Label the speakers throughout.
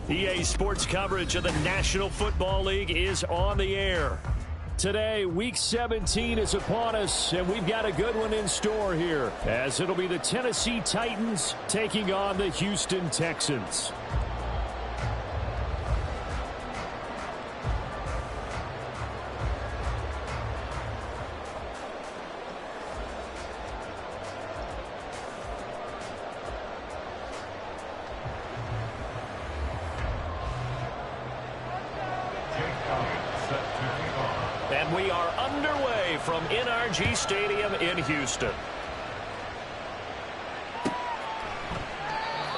Speaker 1: EA Sports coverage of the National Football League is on the air. Today, Week 17 is upon us, and we've got a good one in store here, as it'll be the Tennessee Titans taking on the Houston Texans. And we are underway from NRG Stadium in Houston.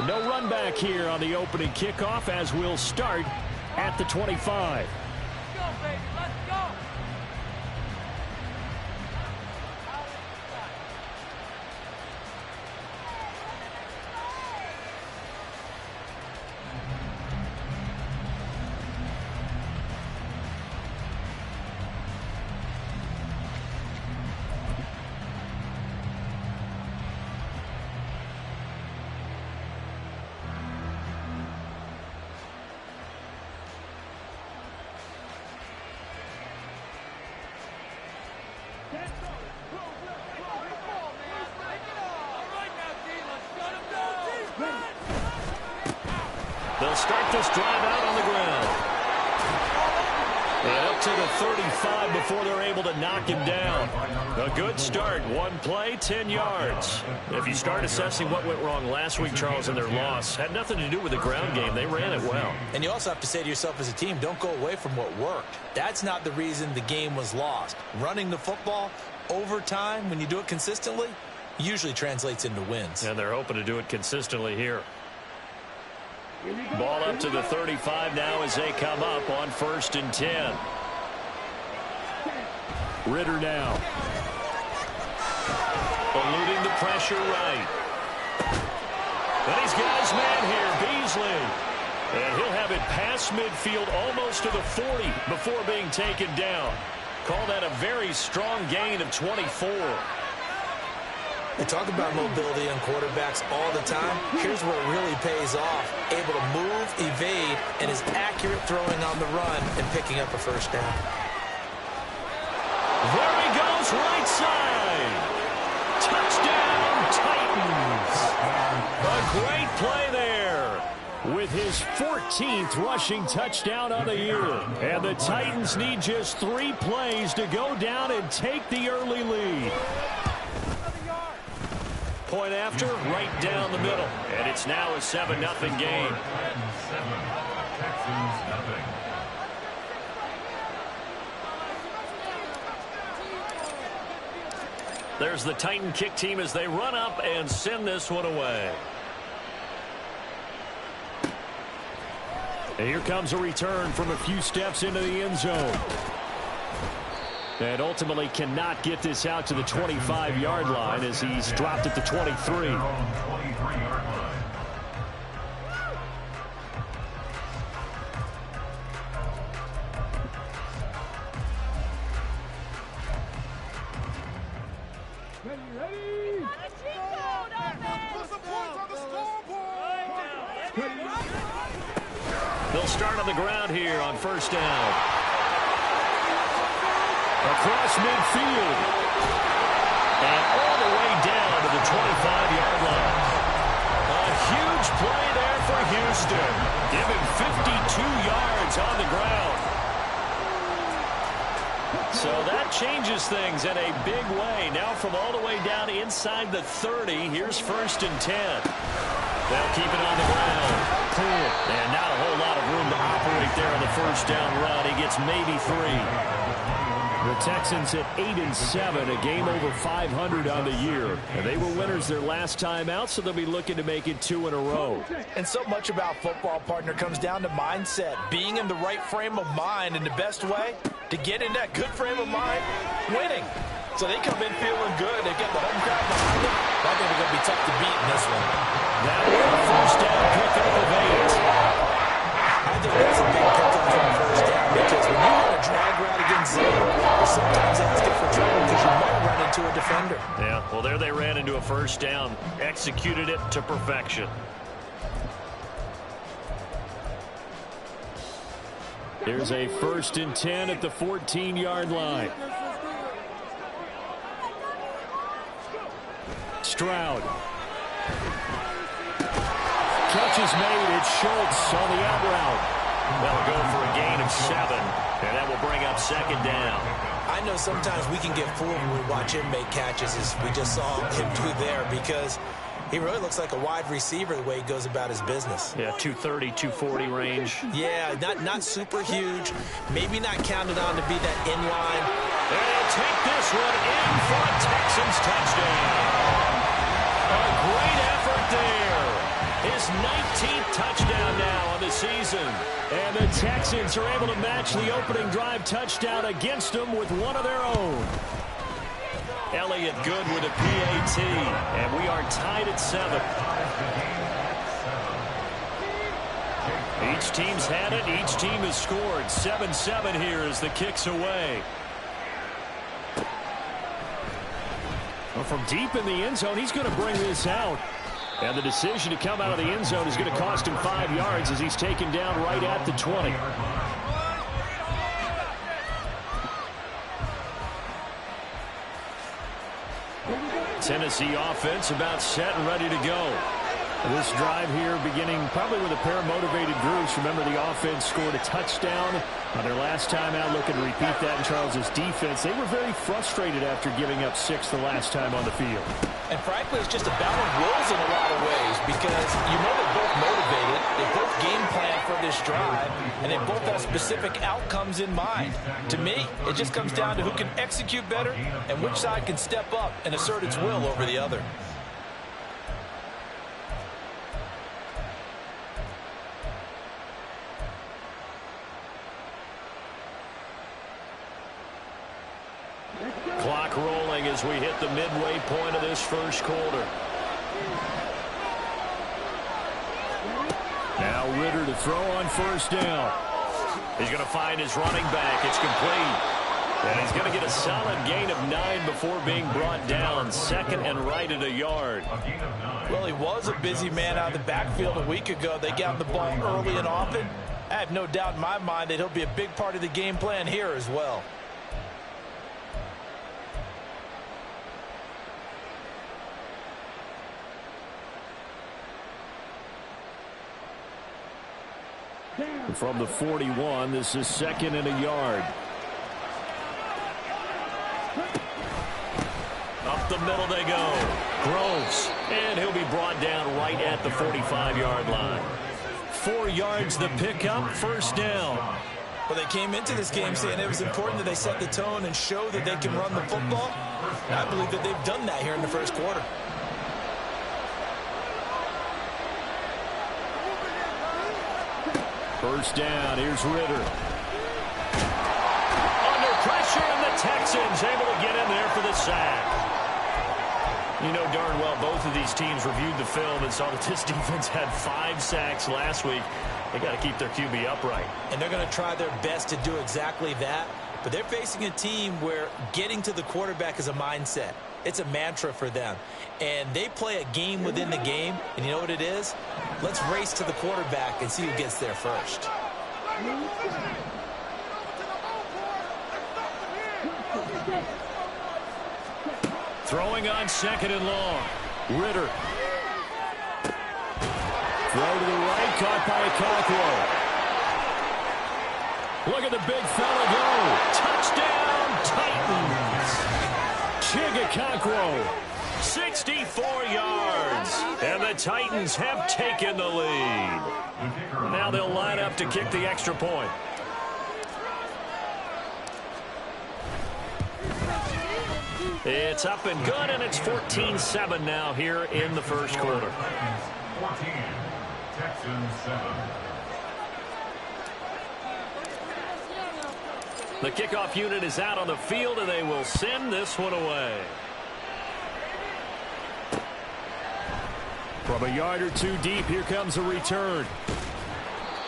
Speaker 1: No run back here on the opening kickoff as we'll start at the 25.
Speaker 2: Let's go, baby. Let's go.
Speaker 1: They'll start this drive out on the ground. And up to the 35 before they're able to knock him down. A good start. One play, 10 yards. If you start assessing what went wrong last week, Charles, in their loss, had nothing to do with the ground game. They ran it well.
Speaker 3: And you also have to say to yourself as a team, don't go away from what worked. That's not the reason the game was lost. Running the football over time, when you do it consistently, usually translates into wins.
Speaker 1: And they're hoping to do it consistently here. Ball up to the 35 now as they come up on 1st and 10. Ritter now. Eluding the pressure right. And he's got his man here, Beasley. And he'll have it past midfield almost to the 40 before being taken down. Call that a very strong gain of 24.
Speaker 3: They talk about mobility on quarterbacks all the time. Here's where it really pays off. Able to move, evade, and is accurate throwing on the run and picking up a first down.
Speaker 1: There he goes, right side. Touchdown, Titans. A great play there with his 14th rushing touchdown on the year. And the Titans need just 3 plays to go down and take the early lead. Point after, right down the middle. And it's now a 7-0 game. There's the Titan kick team as they run up and send this one away. And here comes a return from a few steps into the end zone. And ultimately cannot get this out to the 25-yard line as he's dropped at the 23. They'll start on the ground here on 1st down. Across midfield. And all the way down to the 25-yard line. A huge play there for Houston. Give him 52 yards on the ground. So that changes things in a big way. Now from all the way down inside the 30, here's 1st and 10. They'll keep it on the ground. Clear. And not a whole lot of room to operate there on the 1st down run. He gets maybe 3. The Texans at 8-7, a game over 500 on the year. And they were winners their last time out, so they'll be looking to make it 2 in a row.
Speaker 3: And so much about football, partner, comes down to mindset. Being in the right frame of mind, and the best way to get in that good frame of mind, winning. So they come in feeling good. They get the home crowd behind them. I think they're going to be tough to beat in this one.
Speaker 1: That will 1st down pickup of 8.
Speaker 3: I think that's a big pickup from 1st down because when you run a drag route against zone, you're sometimes asking for trouble because you might run into a defender.
Speaker 1: Yeah, well, there they ran into a 1st down. Executed it to perfection. Here's a 1st and 10 at the 14-yard line. Stroud. Catch is made. It's Schultz on the out route. They'll go for a gain of 7, and that will bring up 2nd down.
Speaker 3: I know sometimes we can get fooled when we watch him make catches, as we just saw him do there, because he really looks like a wide receiver the way he goes about his business.
Speaker 1: Yeah, 230, 240 range.
Speaker 3: Yeah, not super huge, maybe not counted on to be that inline.
Speaker 1: And he'll take this one in for a Texans touchdown. A great effort there. His 19th touchdown now on the season. And the Texans are able to match the opening drive touchdown against them with one of their own. Elliott good with a PAT. And we are tied at 7. Each team's had it. Each team has scored. 7-7 here as the kick's away. Well, from deep in the end zone, he's going to bring this out. And the decision to come out of the end zone is going to cost him 5 yards as he's taken down right at the 20. Tennessee offense about set and ready to go. This drive here beginning probably with a pair of motivated groups. Remember, the offense scored a touchdown on their last time out. Looking to repeat that in Charles's defense. They were very frustrated after giving up 6 the last time on the field.
Speaker 3: And frankly, it's just a battle of wills in a lot of ways, because you know they're both motivated, they both game plan for this drive, and they both have specific outcomes in mind. To me, it just comes down to who can execute better and which side can step up and assert its will over the other.
Speaker 1: Clock rolling as we hit the midway point of this first quarter. Now Ritter to throw on 1st down. He's going to find his running back. It's complete. And he's going to get a solid gain of 9 before being brought down. 2nd and right at a yard.
Speaker 3: Well, he was a busy man out of the backfield a week ago. They got him the ball early and often. I have no doubt in my mind that he'll be a big part of the game plan here as well.
Speaker 1: From the 41, this is 2nd and a yard. Up the middle they go. Groves. And he'll be brought down right at the 45-yard line. 4 yards the pickup, 1st down.
Speaker 3: Well, they came into this game saying it was important that they set the tone and show that they can run the football. And I believe that they've done that here in the first quarter.
Speaker 1: First down, here's Ritter. Under pressure, and the Texans able to get in there for the sack. You know darn well both of these teams reviewed the film and saw that this defense had 5 sacks last week. They got to keep their QB upright.
Speaker 3: And they're going to try their best to do exactly that. But they're facing a team where getting to the quarterback is a mindset. It's a mantra for them. And they play a game within the game. And you know what it is? Let's race to the quarterback and see who gets there first.
Speaker 1: Throwing on 2nd and long. Ritter. Throw to the right, caught by Okonkwo. Look at the big fella go. Touchdown, Titans. Okonkwo. 64 yards. And the Titans have taken the lead. Now they'll line up to kick the extra point. It's up and good, and it's 14-7 now here in the first quarter.
Speaker 4: 14, Texans 7.
Speaker 1: The kickoff unit is out on the field, and they will send this one away. From a yard or 2 deep, here comes a return.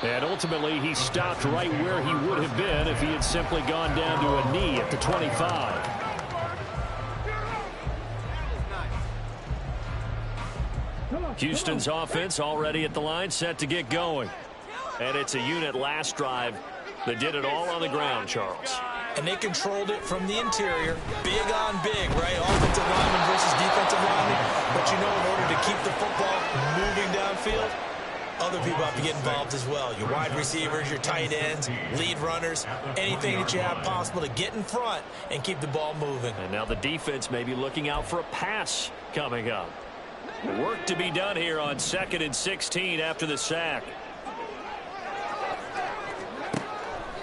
Speaker 1: And ultimately, he stopped right where he would have been if he had simply gone down to a knee at the 25. Houston's offense already at the line, set to get going. And it's a unit last drive They did it all on the ground, Charles.
Speaker 3: And they controlled it from the interior. Big on big, right? Offensive lineman versus defensive lineman. But you know, in order to keep the football moving downfield, other people have to get involved as well. Your wide receivers, your tight ends, lead runners, anything that you have possible to get in front and keep the ball moving.
Speaker 1: And now the defense may be looking out for a pass coming up. Work to be done here on 2nd and 16 after the sack.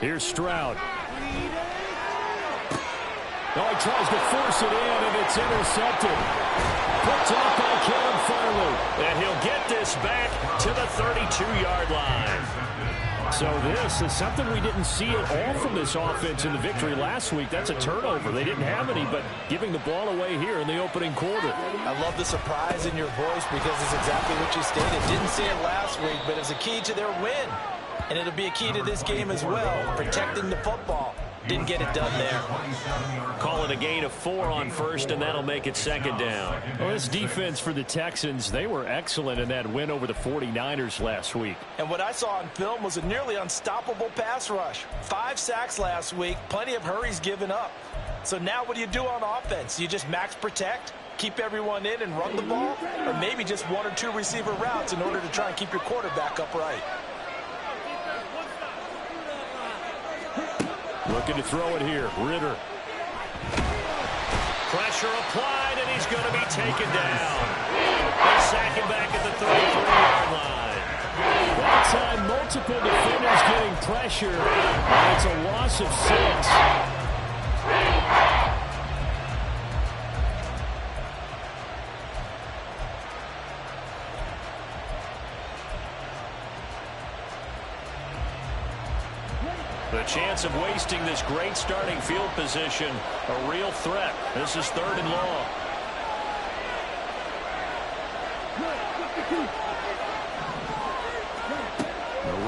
Speaker 1: Here's Stroud. Oh, he tries to force it in, and it's intercepted. Picked off by Kevin Farley. And he'll get this back to the 32-yard line. So this is something we didn't see at all from this offense in the victory last week. That's a turnover. They didn't have any, but giving the ball away here in the opening quarter.
Speaker 3: I love the surprise in your voice because it's exactly what you stated. Didn't see it last week, but it's a key to their win. And it'll be a key to this game as well, protecting the football. Didn't get it done there.
Speaker 1: Call it a gain of 4 on first, and that'll make it 2nd down. Well, this defense for the Texans, they were excellent in that win over the 49ers last week.
Speaker 3: And what I saw on film was a nearly unstoppable pass rush. 5 sacks last week, plenty of hurries given up. So now what do you do on offense? You just max protect, keep everyone in and run the ball, or maybe just 1 or 2 receiver routes in order to try and keep your quarterback upright.
Speaker 1: Looking to throw it here. Ritter. Pressure applied, and he's going to be taken down. They sack him back at the 33-yard line.
Speaker 5: That time, multiple defenders getting pressure, and it's a loss of 6.
Speaker 1: The chance of wasting this great starting field position, a real threat. This is 3rd and long.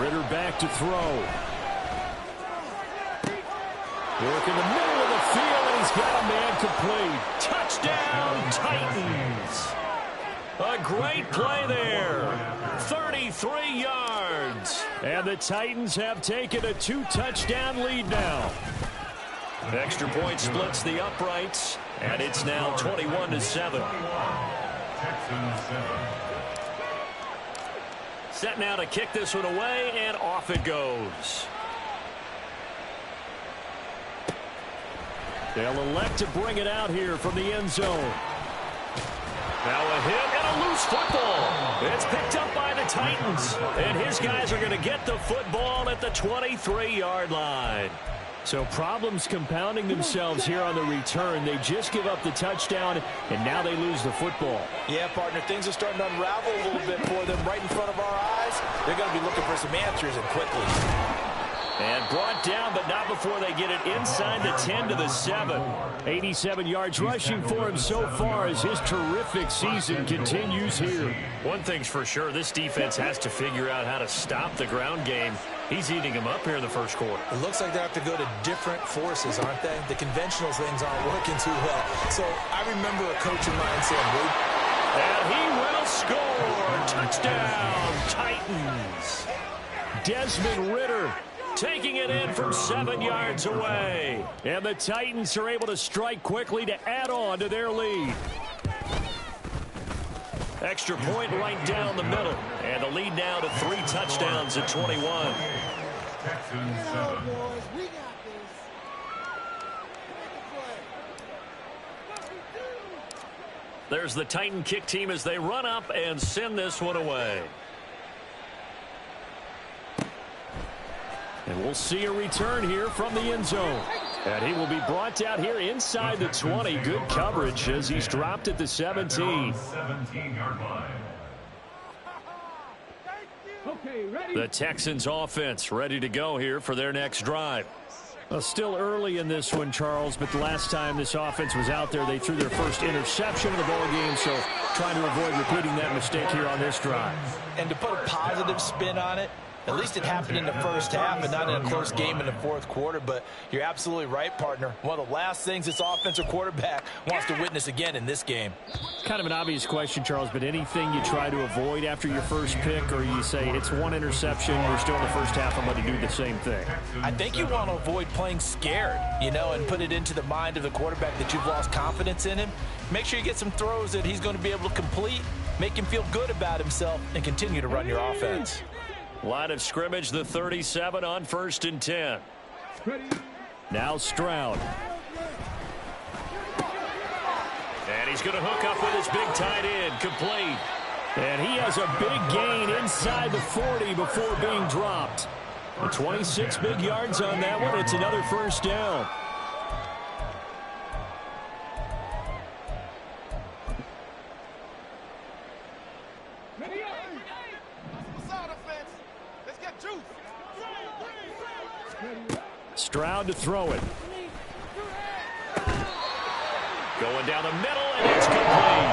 Speaker 5: Ritter back to throw. Work in the middle of the field, and he's got a man complete.
Speaker 1: Touchdown, Titans. A great play there. 33 yards.
Speaker 5: And the Titans have taken a 2-touchdown lead now.
Speaker 1: Extra point splits the uprights, and it's now 21-7.
Speaker 4: Texans 7.
Speaker 1: Set now to kick this one away, and off it goes.
Speaker 5: They'll elect to bring it out here from the end zone.
Speaker 1: Now a hit and a loose football. It's picked up by the Titans. And his guys are going to get the football at the 23-yard line.
Speaker 5: So problems compounding themselves here on the return. They just give up the touchdown, and now they lose the football.
Speaker 3: Yeah, partner, things are starting to unravel a little bit for them right in front of our eyes. They're going to be looking for some answers, and quickly.
Speaker 1: And brought down, but not before they get it inside the 10 to the 7.
Speaker 5: 87 yards rushing for him so far as his terrific season continues here.
Speaker 1: One thing's for sure, this defense has to figure out how to stop the ground game. He's eating them up here in the first quarter.
Speaker 3: It looks like they have to go to different forces, aren't they? The conventional things aren't working too well. So I remember a coach of mine saying,
Speaker 1: and he will score. Touchdown, Titans.
Speaker 5: Desmond Ritter
Speaker 1: taking it in from 7 yards away.
Speaker 5: And the Titans are able to strike quickly to add on to their lead.
Speaker 1: Extra point right down the middle. And the lead now to 3 touchdowns at 21.
Speaker 4: Texans 7.
Speaker 1: There's the Titan kick team as they run up and send this one away.
Speaker 5: And we'll see a return here from the end zone. And he will be brought out here inside the 20. Good coverage as he's dropped at the 17.
Speaker 4: 17-yard line.
Speaker 1: The Texans offense ready to go here for their next drive.
Speaker 5: Well, still early in this one, Charles, but the last time this offense was out there, they threw their first interception of the ball game, so trying to avoid repeating that mistake here on this drive.
Speaker 3: and to put a positive spin on it, At least it happened in the first half and not in a close game in the fourth quarter. But you're absolutely right, partner. One of the last things this offensive quarterback wants to witness again in this game.
Speaker 5: Kind of an obvious question, Charles, but anything you try to avoid after your first pick, or you say it's one interception, we're still in the first half, I'm going to do the same thing?
Speaker 3: I think you want to avoid playing scared, and put it into the mind of the quarterback that you've lost confidence in him. Make sure you get some throws that he's going to be able to complete, make him feel good about himself, and continue to run your offense.
Speaker 1: Line of scrimmage, the 37 on 1st and 10.
Speaker 5: Now Stroud.
Speaker 1: And he's going to hook up with his big tight end, complete.
Speaker 5: And he has a big gain inside the 40 before being dropped. 26 big yards on that one. It's another first down. Stroud to throw it.
Speaker 1: Going down the middle, and it's complete.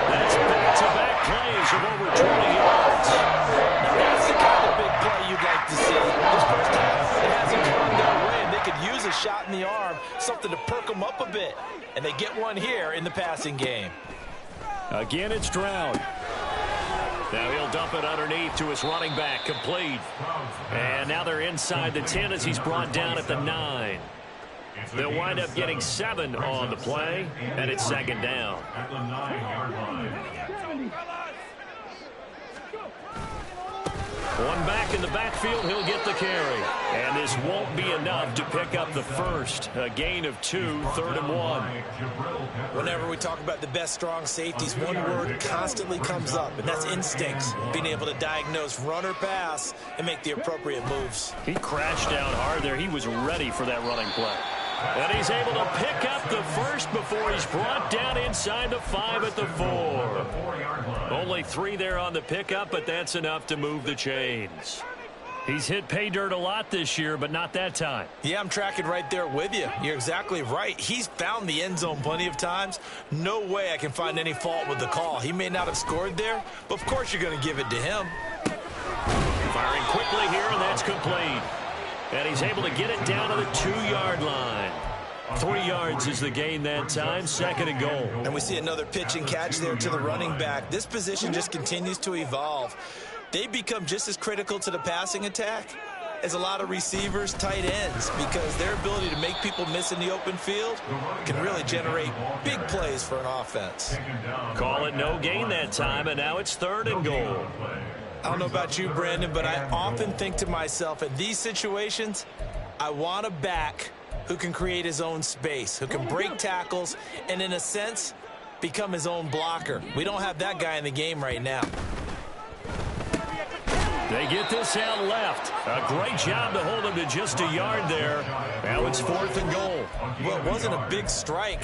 Speaker 1: That's back-to-back plays of over 20 yards.
Speaker 3: Now that's the kind of big play you'd like to see. This first half, it hasn't gone their way, and they could use a shot in the arm, something to perk them up a bit. And they get one here in the passing game.
Speaker 5: Again, it's Stroud.
Speaker 1: Now he'll dump it underneath to his running back, complete. And now they're inside the 10 as he's brought down at the 9. They'll wind up getting 7 on the play, and it's 2nd down.
Speaker 4: At the 9-yard line.
Speaker 1: One back in the backfield, he'll get the carry. And this won't be enough to pick up the first. A gain of 2, 3rd and 1.
Speaker 3: Whenever we talk about the best strong safeties, one word constantly comes up, and that's instincts. Being able to diagnose run or pass and make the appropriate moves.
Speaker 1: He crashed down hard there. He was ready for that running play. And he's able to pick up the first before he's brought down inside the 5 at the 4. Only 3 there on the pickup, but that's enough to move the chains. He's hit pay dirt a lot this year, but not that time.
Speaker 3: Yeah, I'm tracking right there with you. You're exactly right. He's found the end zone plenty of times. No way I can find any fault with the call. He may not have scored there, but of course you're going to give it to him.
Speaker 1: Firing quickly here, and that's complete. And he's able to get it down to the 2-yard line. 3 yards is the gain that time, 2nd and goal.
Speaker 3: And we see another pitch and catch there to the running back. This position just continues to evolve. They become just as critical to the passing attack as a lot of receivers, tight ends, because their ability to make people miss in the open field can really generate big plays for an offense.
Speaker 1: Call it no gain that time, and now it's 3rd and goal.
Speaker 3: I don't know about you, Brandon, but I often think to myself, in these situations, I want a back who can create his own space, who can break tackles, and in a sense, become his own blocker. We don't have that guy in the game right now.
Speaker 5: They get this out left. A great job to hold him to just a yard there. Now it's 4th and goal.
Speaker 3: Well, it wasn't a big strike,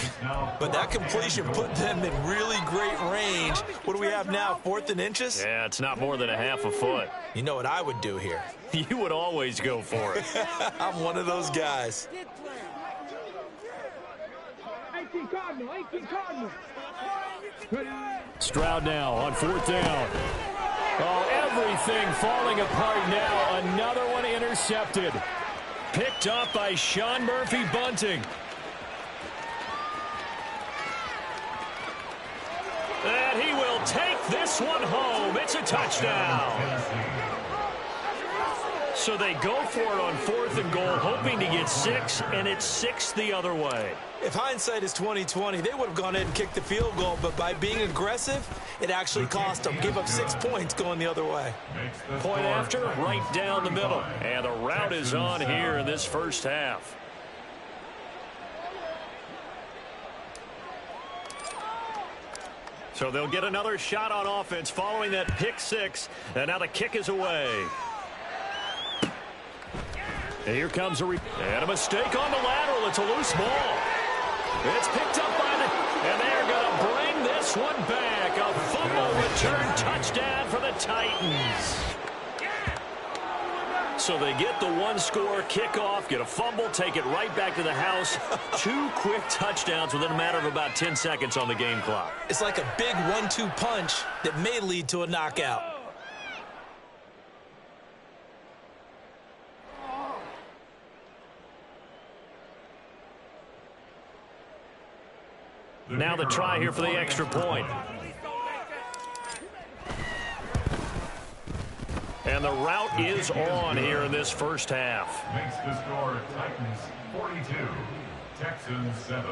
Speaker 3: but that completion put them in really great range. What do we have now, 4th and inches?
Speaker 1: Yeah, it's not more than a half a foot.
Speaker 3: You know what I would do here?
Speaker 1: You would always go for it.
Speaker 3: I'm one of those guys.
Speaker 2: 18 Cardinal.
Speaker 5: Stroud now on 4th down. Oh, everything falling apart now. Another one intercepted. Picked up by Sean Murphy-Bunting. And he will take this one home. It's a touchdown. So they go for it on 4th and goal, hoping to get 6, and it's 6 the other way.
Speaker 3: If hindsight is 20/20, they would have gone ahead and kicked the field goal, but by being aggressive, it actually cost them. Gave up 6 points going the other way.
Speaker 1: Point after, right down the middle. And the route is on here in this first half. So they'll get another shot on offense following that pick 6, and now the kick is away.
Speaker 5: And here comes a
Speaker 1: mistake on the lateral. It's a loose ball. It's picked up by and they're going to bring this one back. A fumble return touchdown for the Titans. So they get the 1-score kickoff, get a fumble, take it right back to the house. 2 quick touchdowns within a matter of about 10 seconds on the game clock.
Speaker 3: It's like a big 1-2 punch that may lead to a knockout.
Speaker 1: Now the try here for the extra point. And the route is on here in this first half.
Speaker 4: Makes the score Titans 42, Texans 7.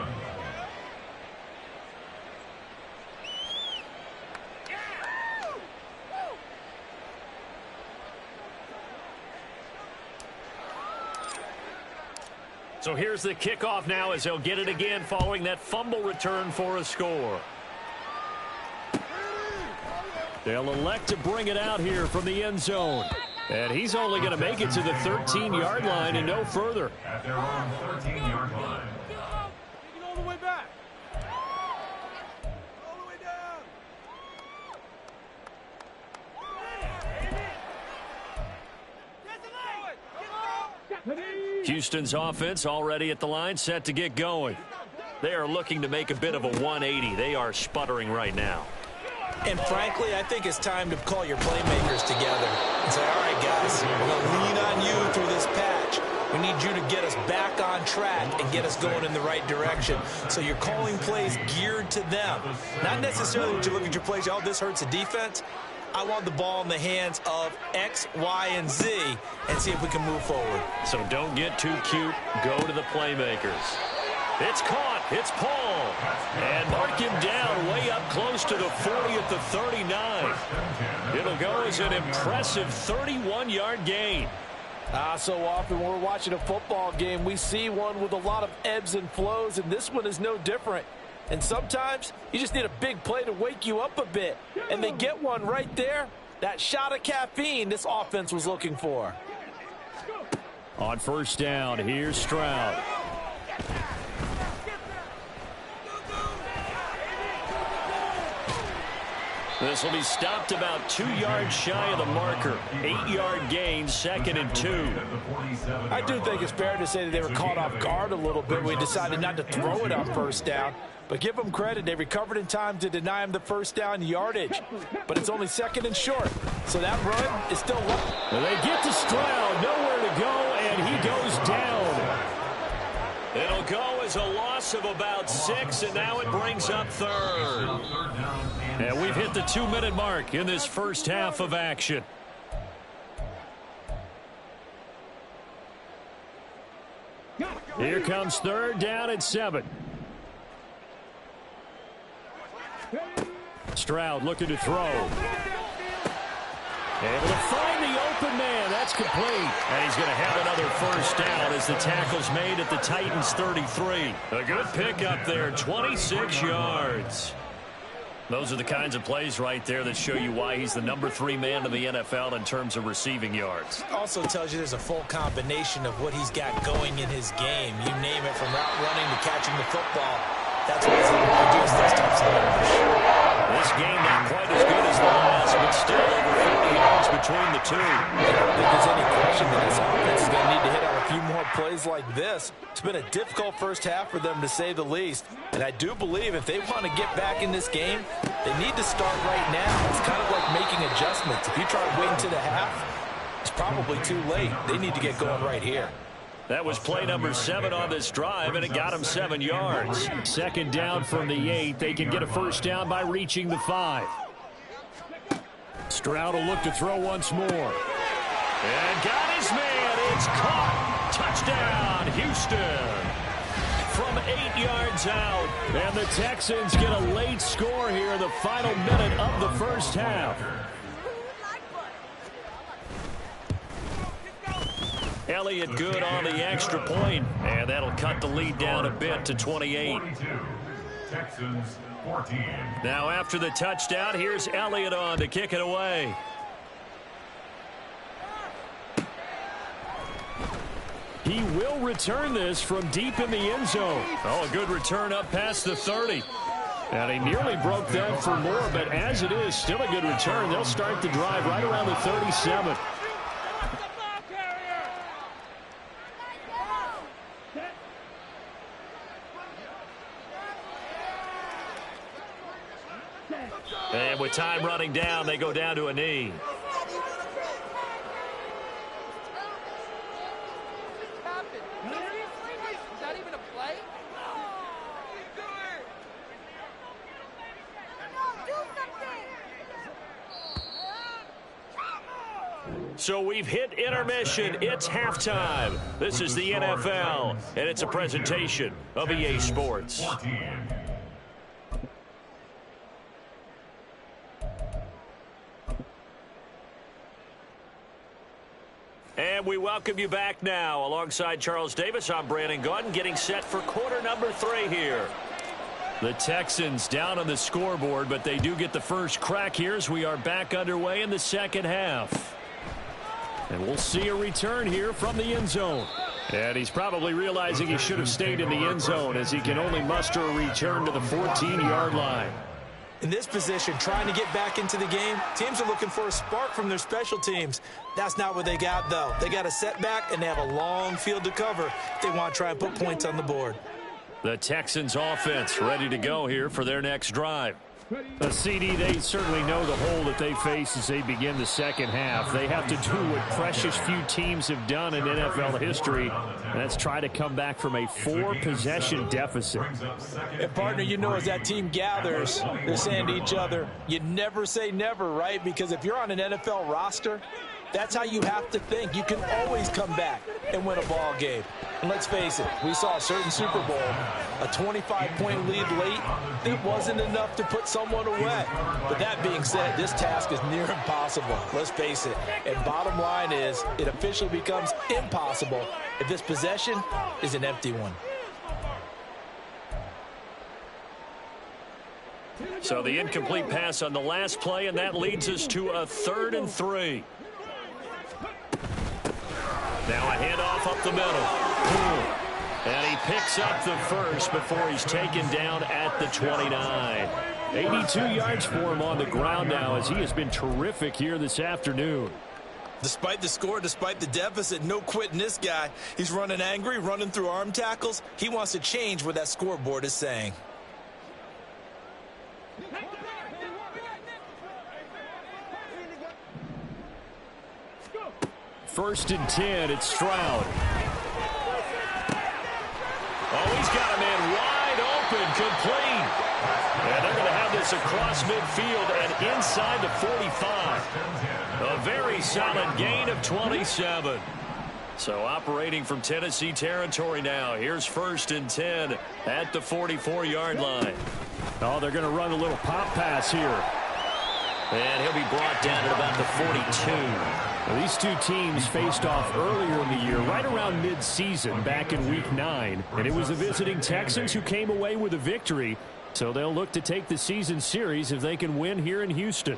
Speaker 1: So here's the kickoff now as they'll get it again following that fumble return for a score. They'll elect to bring it out here from the end zone. And he's only going to make it to the 13-yard line and no further.
Speaker 4: At their own 13-yard line.
Speaker 2: All the way back. All the way down.
Speaker 1: Houston's offense already at the line, set to get going. They are looking to make a bit of a 180. They are sputtering right now.
Speaker 3: And frankly, I think it's time to call your playmakers together and say, all right, guys, we're going to lean on you through this patch. We need you to get us back on track and get us going in the right direction. So you're calling plays geared to them. Not necessarily when you look at your plays, oh, this hurts the defense. I want the ball in the hands of X, Y, and Z and see if we can move forward.
Speaker 1: So don't get too cute. Go to the playmakers. It's caught. It's Paul. And mark him down way up close to the 40 at the 39. It'll go as an impressive 31-yard gain.
Speaker 6: So often when we're watching a football game, we see one with a lot of ebbs and flows, and this one is no different. And sometimes you just need a big play to wake you up a bit. And they get one right there. That shot of caffeine this offense was looking for.
Speaker 5: On first down, here's Stroud.
Speaker 1: This will be stopped about 2 yards shy of the marker. 8-yard gain, 2nd and 2.
Speaker 6: I do think it's fair to say that they were caught off guard a little bit. We decided not to throw it on first down. But give them credit. They recovered in time to deny him the first down yardage. But it's only 2nd and short. So that run is still left.
Speaker 5: They get to Stroud. Nowhere to go, and he goes down.
Speaker 1: It'll go as a loss of about 6, and now it brings up 3rd.
Speaker 5: And we've hit the 2-minute mark in this first half of action. Here comes 3rd down and 7. Stroud looking to throw. Able to find the open man. That's complete.
Speaker 1: And he's going to have another first down as the tackle's made at the Titans' 33. A good pickup there, 26 yards. Those are the kinds of plays right there that show you why he's the number 3 man in the NFL in terms of receiving yards.
Speaker 3: Also tells you there's a full combination of what he's got going in his game. You name it, from route running to catching the football. That's what he's able to produce those types of numbers.
Speaker 1: This game not quite as good as the last, but still over 40 yards between the two.
Speaker 6: I don't think there's any question that this offense is going to need to hit out a few more plays like this. It's been a difficult first half for them, to say the least. And I do believe if they want to get back in this game, they need to start right now. It's kind of like making adjustments. If you try waiting to the half, it's probably too late. They need to get going right here.
Speaker 1: That was play number 7 on this drive, and it got him 7 yards.
Speaker 5: 2nd down from the 8. They can get a first down by reaching the 5. Stroud will look to throw once more.
Speaker 1: And got his man. It's caught. Touchdown, Houston. From 8 yards out.
Speaker 5: And the Texans get a late score here in the final minute of the first half.
Speaker 1: Elliott good on the extra point, and that'll cut the lead down a bit to 28.
Speaker 4: 42, Texans 14.
Speaker 1: Now after the touchdown, here's Elliott on to kick it away.
Speaker 5: He will return this from deep in the end zone.
Speaker 1: Oh, a good return up past the 30.
Speaker 5: And he nearly broke that for more, but as it is, still a good return. They'll start the drive right around the 37.
Speaker 1: And with time running down, they go down to a knee. So we've hit intermission. It's halftime. This is the NFL, and it's a presentation of EA Sports. And we welcome you back now. Alongside Charles Davis, I'm Brandon Gaudin, getting set for quarter number 3 here. The Texans down on the scoreboard, but they do get the first crack here as we are back underway in the second half. And we'll see a return here from the end zone. And he's probably realizing he should have stayed in the end zone as he can only muster a return to the 14-yard line.
Speaker 6: In this position, trying to get back into the game, teams are looking for a spark from their special teams. That's not what they got, though. They got a setback, and they have a long field to cover if they want to try and put points on the board.
Speaker 1: The Texans offense ready to go here for their next drive.
Speaker 5: The CD, they certainly know the hole that they face as they begin the second half. They have to do what precious few teams have done in NFL history, and that's try to come back from a 4-possession deficit.
Speaker 6: And, partner, you know, as that team gathers, they're saying to each other, you never say never, right? Because if you're on an NFL roster, that's how you have to think. You can always come back and win a ball game. And let's face it, we saw a certain Super Bowl, a 25-point lead late. It wasn't enough to put someone away. But that being said, this task is near impossible. Let's face it. And bottom line is, it officially becomes impossible if this possession is an empty one.
Speaker 1: So the incomplete pass on the last play, and that leads us to a 3rd and 3. Now a handoff up the middle. And he picks up the first before he's taken down at the 29. 82 yards for him on the ground now as he has been terrific here this afternoon.
Speaker 6: Despite the score, despite the deficit, no quitting this guy. He's running angry, running through arm tackles. He wants to change what that scoreboard is saying.
Speaker 5: First and 10, it's Stroud.
Speaker 1: Oh, he's got a man wide open, complete. And they're going to have this across midfield and inside the 45. A very solid gain of 27. So operating from Tennessee territory now. Here's 1st and 10 at the 44-yard line.
Speaker 5: Oh, they're going to run a little pop pass here.
Speaker 1: And he'll be brought down at about the 42.
Speaker 5: Well, these two teams faced off earlier in the year, right around mid-season, back in Week 9. And it was the visiting Texans who came away with a victory. So they'll look to take the season series if they can win here in Houston.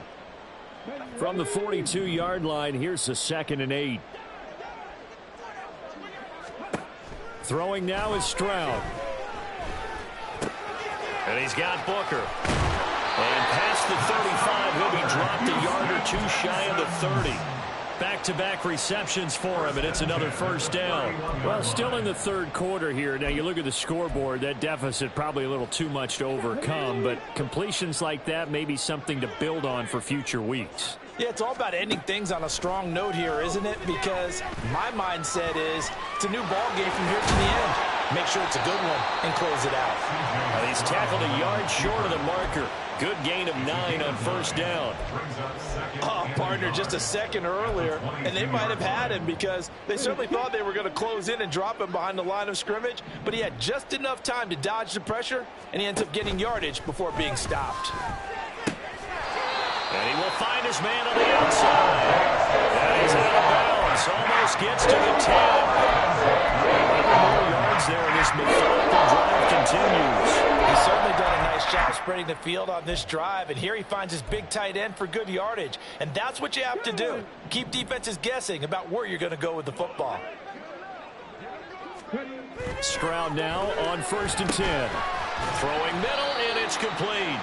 Speaker 5: From the 42-yard line, here's the 2nd and 8. Throwing now is Stroud.
Speaker 1: And he's got Booker. And past the 35, he'll be dropped a yard or two shy of the 30. Back-to-back receptions for him, and it's another first down.
Speaker 5: Well, still in the 3rd quarter here. Now, you look at the scoreboard, that deficit probably a little too much to overcome, but completions like that may be something to build on for future weeks.
Speaker 6: Yeah, it's all about ending things on a strong note here, isn't it? Because my mindset is it's a new ball game from here to the end. Make sure it's a good one and close it out.
Speaker 1: Well, he's tackled a yard short of the marker. Good gain of 9 on first down.
Speaker 6: Oh, partner, just a second earlier, and they might have had him because they certainly thought they were going to close in and drop him behind the line of scrimmage, but he had just enough time to dodge the pressure, and he ends up getting yardage before being stopped.
Speaker 1: And he will find his man on the outside. And he's out of bounds. Almost gets to the 10. 11 more yards there, and this methodical drive continues.
Speaker 6: He's certainly done a nice job spreading the field on this drive, and here he finds his big tight end for good yardage. And that's what you have to do. Keep defenses guessing about where you're going to go with the football.
Speaker 5: Stroud now on 1st and 10.
Speaker 1: Throwing middle, and it's complete.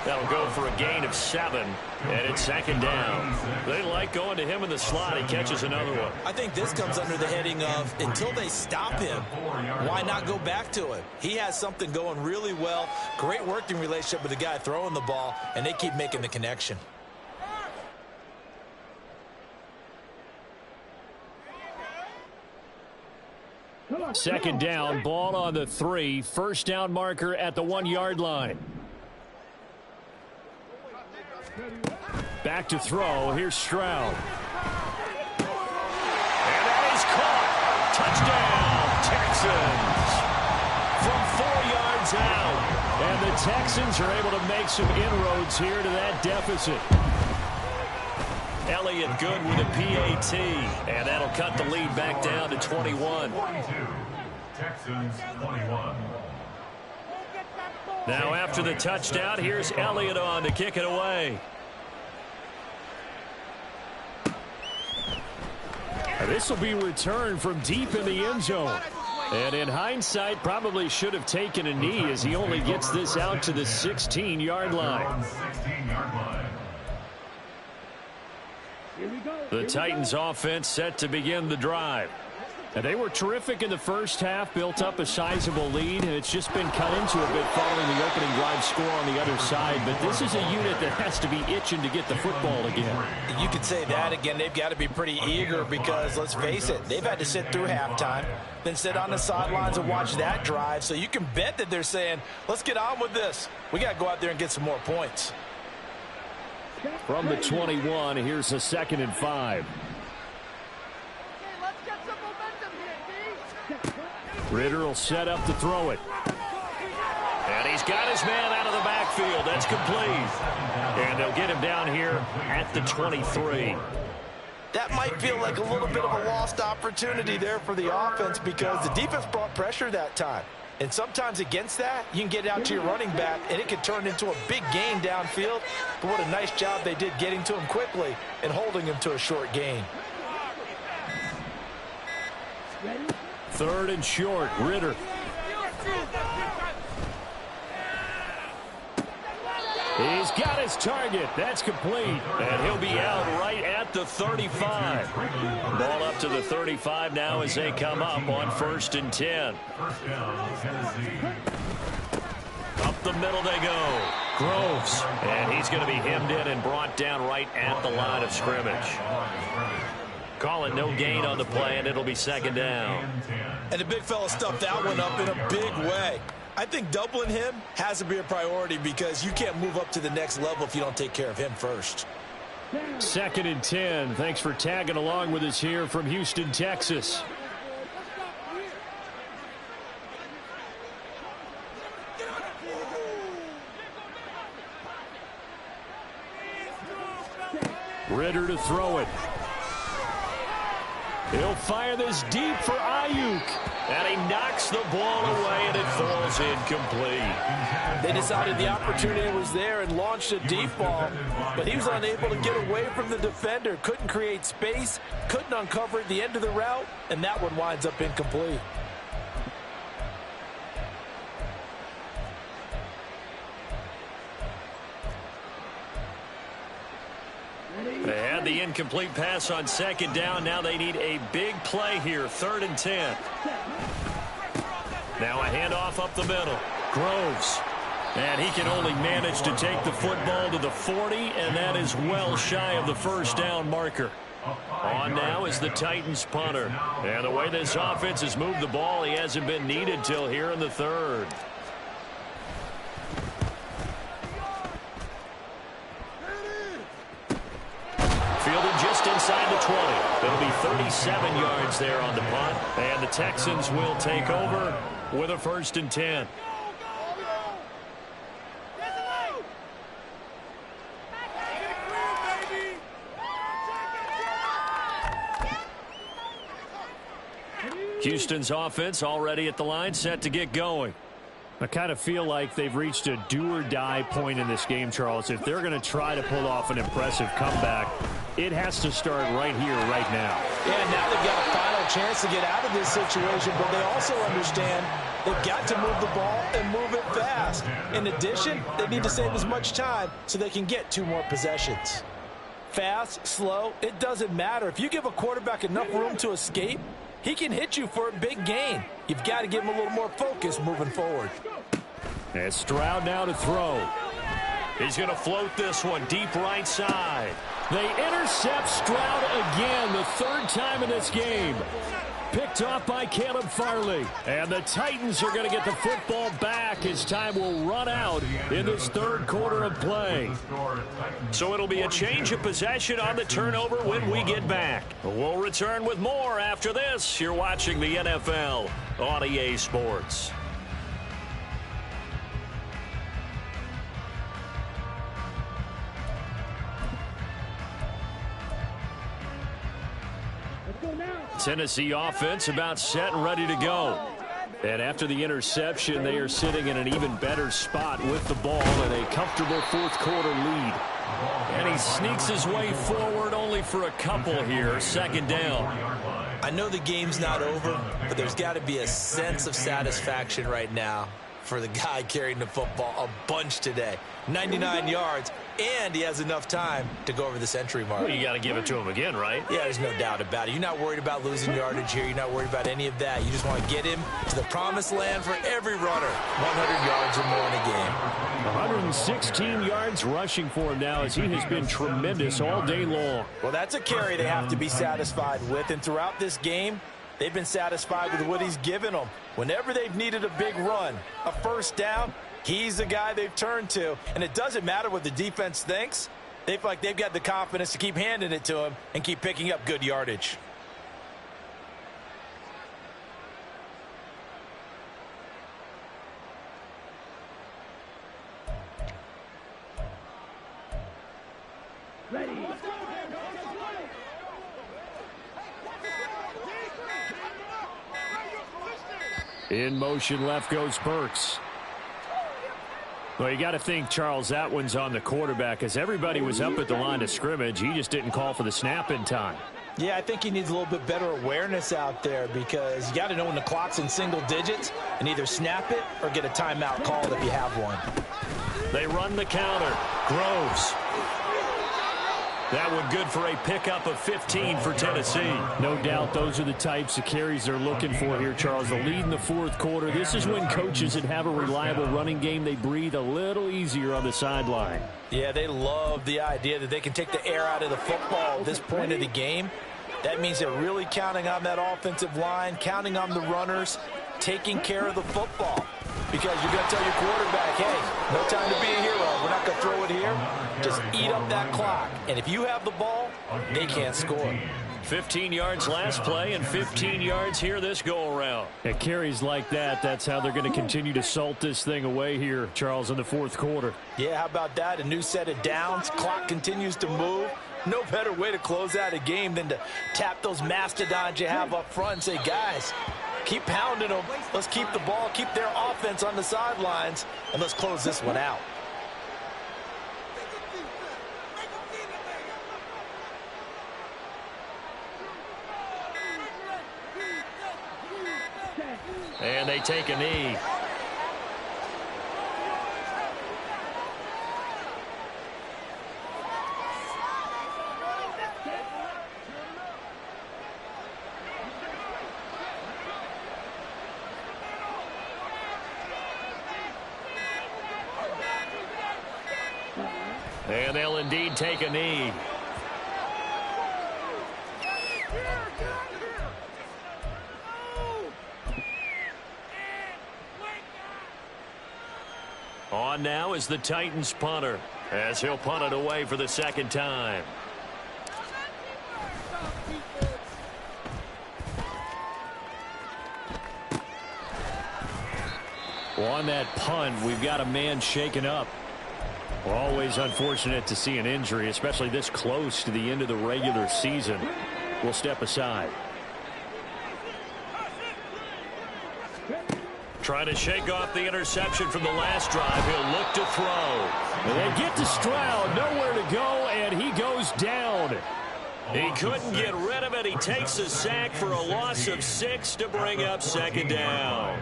Speaker 1: That'll go for a gain of 7, and it's 2nd down. They like going to him in the slot. He catches another one.
Speaker 6: I think this comes under the heading of until they stop him, why not go back to him? He has something going really well, great working relationship with the guy throwing the ball, and they keep making the connection.
Speaker 5: Second down, ball on the 3. First down marker at the 1-yard line. Back to throw. Here's Stroud.
Speaker 1: Touchdown, Texans. From 4 yards out. And the Texans are able to make some inroads here to that deficit. Elliott good with a PAT. And that'll cut the lead back down to 21.
Speaker 4: 42. Texans 21.
Speaker 1: Now after the touchdown, here's Elliott on to kick it away. This will be returned from deep in the end zone. And in hindsight, probably should have taken a knee as he only gets this out to the 16-yard line. The Titans offense set to begin the drive. And they were terrific in the first half, built up a sizable lead, and it's just been cut into a bit following the opening drive score on the other side. But this is a unit that has to be itching to get the football again.
Speaker 3: You could say that again. They've got to be pretty eager because, let's face it, they've had to sit through halftime, then sit on the sidelines and watch that drive. So you can bet that they're saying, let's get on with this. We got to go out there and get some more points.
Speaker 5: From the 21, here's a 2nd and 5. Ritter will set up to throw it.
Speaker 1: And he's got his man out of the backfield. That's complete. And they'll get him down here at the 23.
Speaker 3: That might feel like a little bit of a lost opportunity there for the offense because the defense brought pressure that time. And sometimes against that, you can get out to your running back, and it can turn into a big gain downfield. But what a nice job they did getting to him quickly and holding him to a short gain.
Speaker 5: 3rd and short, Ritter. He's got his target. That's complete.
Speaker 1: And he'll be out right at the 35. Ball up to the 35 now as they come up on 1st and 10. Up the middle they go. Groves. And he's going to be hemmed in and brought down right at the line of scrimmage. Call it no gain on the play, and it'll be 2nd down.
Speaker 3: And the big fella stuffed that one up in a big way. I think doubling him has to be a priority because you can't move up to the next level if you don't take care of him first.
Speaker 5: 2nd and 10. Thanks for tagging along with us here from Houston, Texas. Ritter to throw it. He'll fire this deep for Ayuk.
Speaker 1: And he knocks the ball away, and it falls incomplete.
Speaker 3: They decided the opportunity was there and launched a deep ball, but he was unable to get away from the defender. Couldn't create space, couldn't uncover the end of the route, and that one winds up incomplete.
Speaker 1: They had the incomplete pass on 2nd down. Now they need a big play here. 3rd and 10. Now a handoff up the middle. Groves. And he can only manage to take the football to the 40, and that is well shy of the 1st down marker. On now is the Titans punter. And the way this offense has moved the ball, he hasn't been needed till here in the 3rd. Fielded just inside the 20. It'll be 37 yards there on the punt. And the Texans will take over with a 1st and 10. Houston's offense already at the line, set to get going.
Speaker 5: I kind of feel like they've reached a do-or-die point in this game, Charles. If they're going to try to pull off an impressive comeback, it has to start right here, right now.
Speaker 3: Yeah, now they've got a final chance to get out of this situation, but they also understand they've got to move the ball and move it fast. In addition, they need to save as much time so they can get 2 more possessions. Fast, slow, it doesn't matter. If you give a quarterback enough room to escape, he can hit you for a big gain. You've got to give him a little more focus moving forward.
Speaker 5: And Stroud now to throw.
Speaker 1: He's going to float this one deep right side.
Speaker 5: They intercept Stroud again, the third time in this game. Picked off by Caleb Farley. And the Titans are going to get the football back as time will run out in this third quarter of play.
Speaker 1: So it'll be a change of possession on the turnover when we get back. We'll return with more after this. You're watching the NFL on EA Sports. Tennessee offense about set and ready to go. And after the interception, they are sitting in an even better spot with the ball and a comfortable fourth quarter lead. And he sneaks his way forward only for a couple here. Second down.
Speaker 6: I know the game's not over, but there's got to be a sense of satisfaction right now for the guy carrying the football a bunch today. 99 yards, and he has enough time to go over the century mark.
Speaker 1: Well, you got to give it to him again, right?
Speaker 6: Yeah, there's no doubt about it. You're not worried about losing yardage here. You're not worried about any of that. You just want to get him to the promised land for every runner. 100 yards or more in a game.
Speaker 5: 116 yards rushing for him now as he has been tremendous all day long.
Speaker 3: Well, that's a carry they have to be satisfied with, and throughout this game, they've been satisfied with what he's given them. Whenever they've needed a big run, a first down, he's the guy they've turned to. And it doesn't matter what the defense thinks. They feel like they've got the confidence to keep handing it to him and keep picking up good yardage.
Speaker 2: Ready.
Speaker 5: In motion, left goes Burks. Well, you got to think, Charles, that one's on the quarterback as everybody was up at the line of scrimmage. He just didn't call for the snap in time.
Speaker 3: Yeah, I think he needs a little bit better awareness out there because you got to know when the clock's in single digits and either snap it or get a timeout called if you have one.
Speaker 1: They run the counter. Groves. That one good for a pickup of 15 for Tennessee.
Speaker 5: No doubt those are the types of carries they're looking for here, Charles. The lead in the fourth quarter. This is when coaches that have a reliable running game, they breathe a little easier on the sideline.
Speaker 3: Yeah, they love the idea that they can take the air out of the football at this point of the game. That means they're really counting on that offensive line, counting on the runners, taking care of the football. Because you're going to tell your quarterback, hey, no time to be a hero. We're not going to throw it here. Just eat up that clock. And if you have the ball, they can't score.
Speaker 1: 15 yards last play and 15 yards here this go-around.
Speaker 5: At carries like that, that's how they're going to continue to salt this thing away here, Charles, in the fourth quarter.
Speaker 3: Yeah, how about that? A new set of downs. Clock continues to move. No better way to close out a game than to tap those mastodons you have up front and say, guys, keep pounding them. Let's keep the ball, keep their offense on the sidelines, and let's close this one out.
Speaker 1: And they take a knee. And they'll indeed take a knee. On now is the Titans punter as he'll punt it away for the second time.
Speaker 5: Well, on that punt, we've got a man shaken up. Well, always unfortunate to see an injury, especially this close to the end of the regular season. We'll step aside.
Speaker 1: Trying to shake off the interception from the last drive. He'll look to throw.
Speaker 5: And they get to Stroud, nowhere to go, and he goes down.
Speaker 1: He couldn't get rid of it. He takes a sack for a loss of 6 to bring up second down.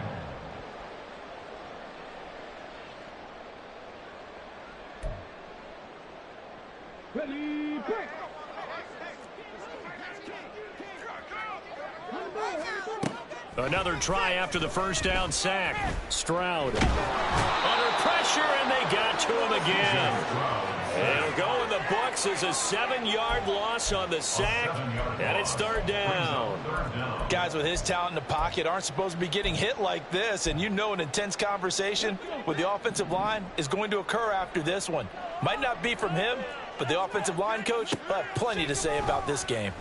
Speaker 2: Ready, break.
Speaker 1: Another try after the first down sack.
Speaker 5: Stroud.
Speaker 1: Under pressure. pressure, and they got to him again. It'll go in the books as a 7-yard loss on the sack, and it's third down.
Speaker 3: Guys with his talent in the pocket aren't supposed to be getting hit like this, and you know an intense conversation with the offensive line is going to occur after this one. Might not be from him, but the offensive line coach will have plenty to say about this game.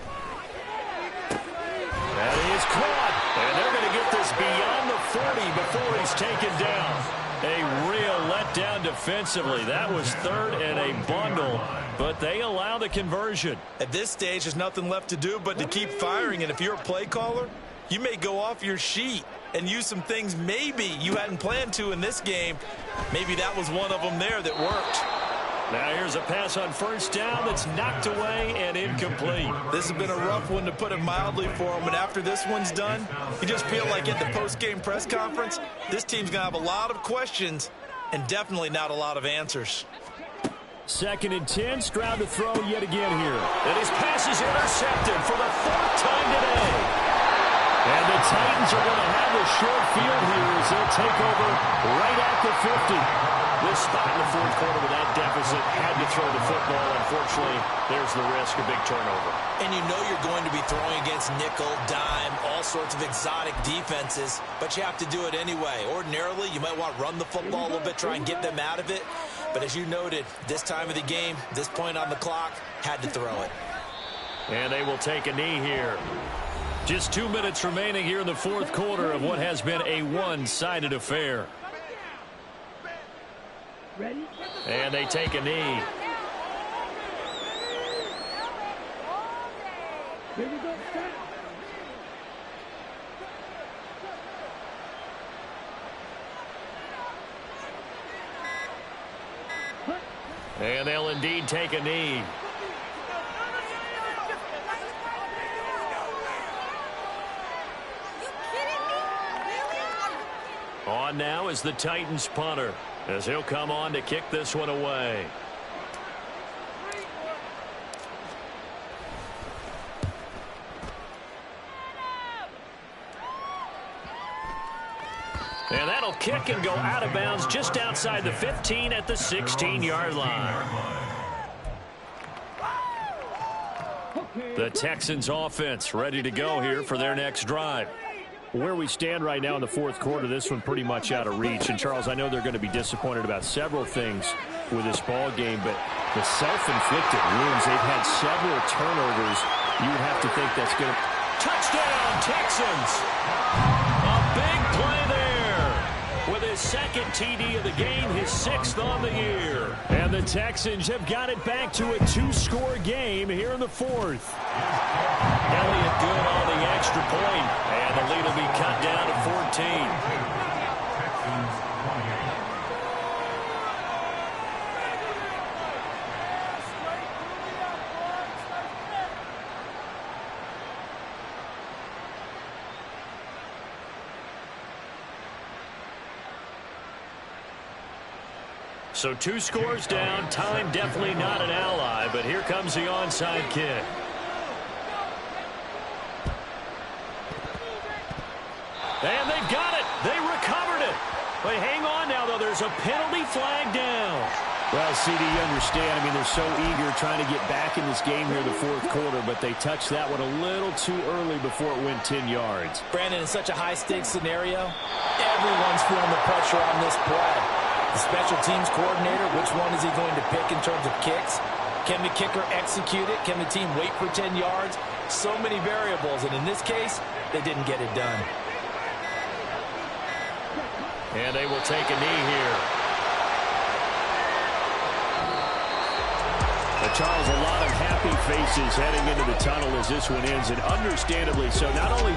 Speaker 1: That is caught, and they're going to get this beyond the 40 before he's taken down. A real letdown defensively. That was third and a bundle, but they allow the conversion.
Speaker 3: At this stage, there's nothing left to do but to keep firing, and if you're a play caller, you may go off your sheet and use some things maybe you hadn't planned to in this game. Maybe that was one of them there that worked.
Speaker 1: Now here's a pass on first down that's knocked away and incomplete.
Speaker 3: This has been a rough one, to put it mildly, for him. And after this one's done, you just feel like at the post-game press conference, this team's going to have a lot of questions and definitely not a lot of answers.
Speaker 5: 2nd and 10, Stroud to throw yet again here.
Speaker 1: And his pass is intercepted for the 4th time today. And the Titans are going to have a short field here as they'll take over right at the 50. This spot in the 4th quarter with that deficit, had to throw the football. Unfortunately, there's the risk of big turnover.
Speaker 7: And you know you're going to be throwing against nickel, dime, all sorts of exotic defenses, but you have to do it anyway. Ordinarily, you might want to run the football a little bit, try and get them out of it. But as you noted, this time of the game, this point on the clock, had to throw it.
Speaker 1: And they will take a knee here. Just 2 minutes remaining here in the 4th quarter of what has been a one-sided affair.
Speaker 2: Ready?
Speaker 1: And they take a knee.
Speaker 2: Here we go. Set.
Speaker 1: And they'll indeed take a knee. On now is the Titans punter, as he'll come on to kick this one away. And that'll kick and go out of bounds just outside the 15 at the 16-yard line. The Texans offense ready to go here for their next drive.
Speaker 5: Where we stand right now in the 4th quarter, this one pretty much out of reach. And, Charles, I know they're going to be disappointed about several things with this ball game, but the self-inflicted wounds, they've had several turnovers. You would have to think that's going to...
Speaker 1: Touchdown, Texans! A big play there with his 2nd TD of the game, his 6th on the year.
Speaker 5: And the Texans have got it back to a 2-score game here in the 4th.
Speaker 1: Elliott good on the extra point, and the lead will be cut down to 14. So 2 scores down. Time definitely not an ally, but here comes the onside kick. And they've got it. They recovered it. But hang on now, though. There's a penalty flag down.
Speaker 5: Well, CD, you understand. I mean, they're so eager trying to get back in this game here in the 4th quarter, but they touched that one a little too early before it went 10 yards.
Speaker 6: Brandon, in such a high-stakes scenario, everyone's feeling the pressure on this play. The special teams coordinator, which one is he going to pick in terms of kicks? Can the kicker execute it? Can the team wait for 10 yards? So many variables, and in this case, they didn't get it done.
Speaker 1: And they will take a knee here.
Speaker 5: Charles, a lot of happy faces heading into the tunnel as this one ends, and understandably so. Not only